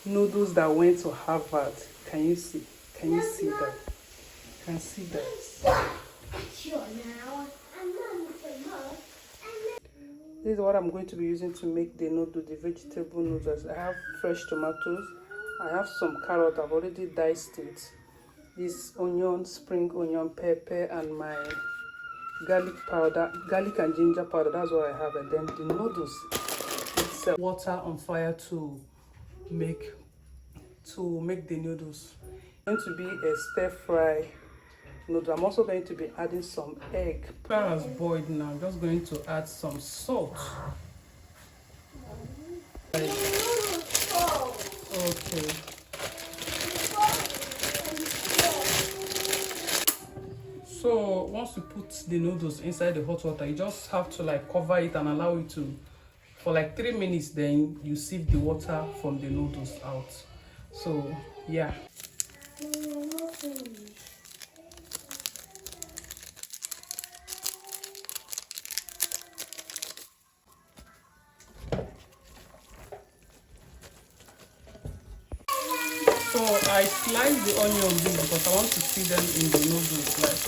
Noodles that went to Harvard. Can you see? Can you see that? Can see that? This is what I'm going to be using to make the noodle, the vegetable noodles. I have fresh tomatoes. I have some carrot. I've already diced it. This onion, spring onion, pepper, and my garlic powder, garlic and ginger powder. That's what I have. And then the noodles. It's water on fire to make the noodles. It's going to be a stir fry noodle. I'm also going to be adding some egg. Fire has boiled now. I'm just going to add some salt. Okay. So once you put the noodles inside the hot water, you just have to like cover it and allow it to for like 3 minutes. Then you sieve the water from the noodles out. So yeah. So I slice the onion big because I want to see them in the noodles. Like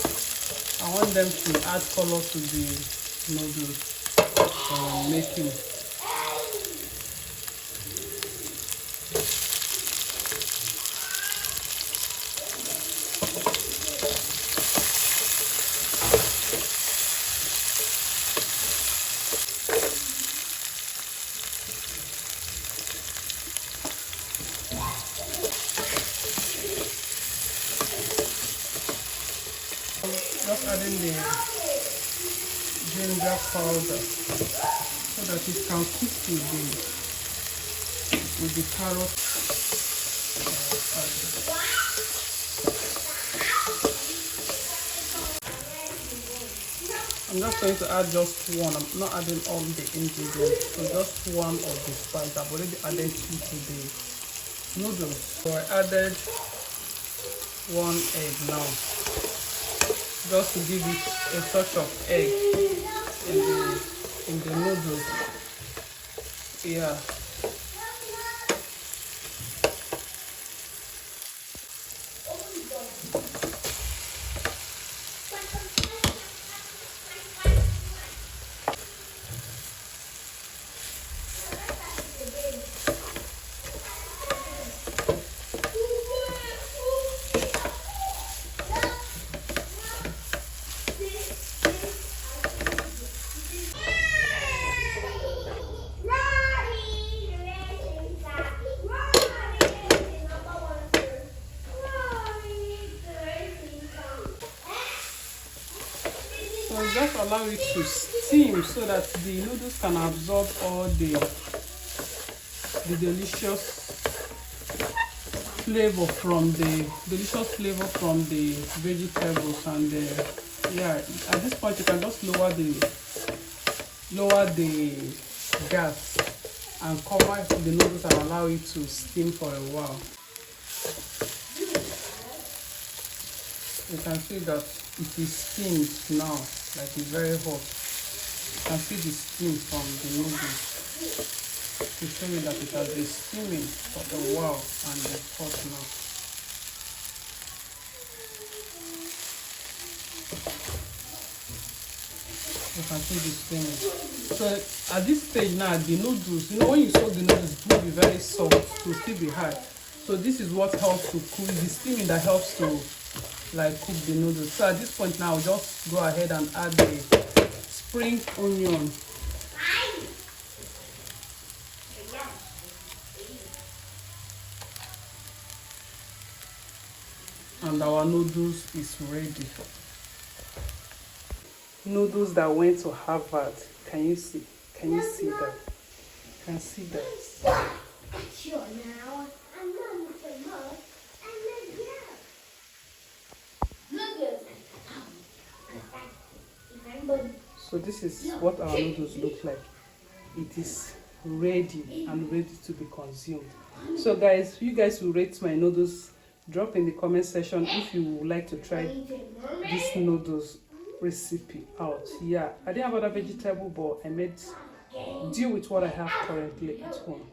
I want them to add color to the noodles making. Just adding the ginger powder so that it can cook with the carrot. I'm just going to add just one. I'm not adding all the ingredients, so just one of the spice. I've already added 2 to the noodles. So I added 1 egg now, just to give it a touch of egg in the noodles. Yeah. So just allow it to steam so that the noodles can absorb all the delicious flavor from the vegetables. And yeah, at this point you can just lower the gas and cover the noodles and allow it to steam for a while. You can see that it is steamed now, like it's very hot. You can see the steam from the noodles to show you that it has been steaming for a while and it's hot now. You can see the steaming. So at this stage now, the noodles, you know, when you soak the noodles, it will be very soft, to still be hard. So this is what helps to cool the steaming, that helps to like cook the noodles. So at this point now, I'll just go ahead and add the spring onion. And our noodles is ready. Noodles that went to Harvard. Can you see? Can you see that? Can see that? Sure now. I'm not famous. So this is what our noodles look like. It is ready and ready to be consumed. So guys, you guys will rate my noodles. Drop in the comment section if you would like to try this noodles recipe out. Yeah, I didn't have other vegetable, but I made deal with what I have currently at home.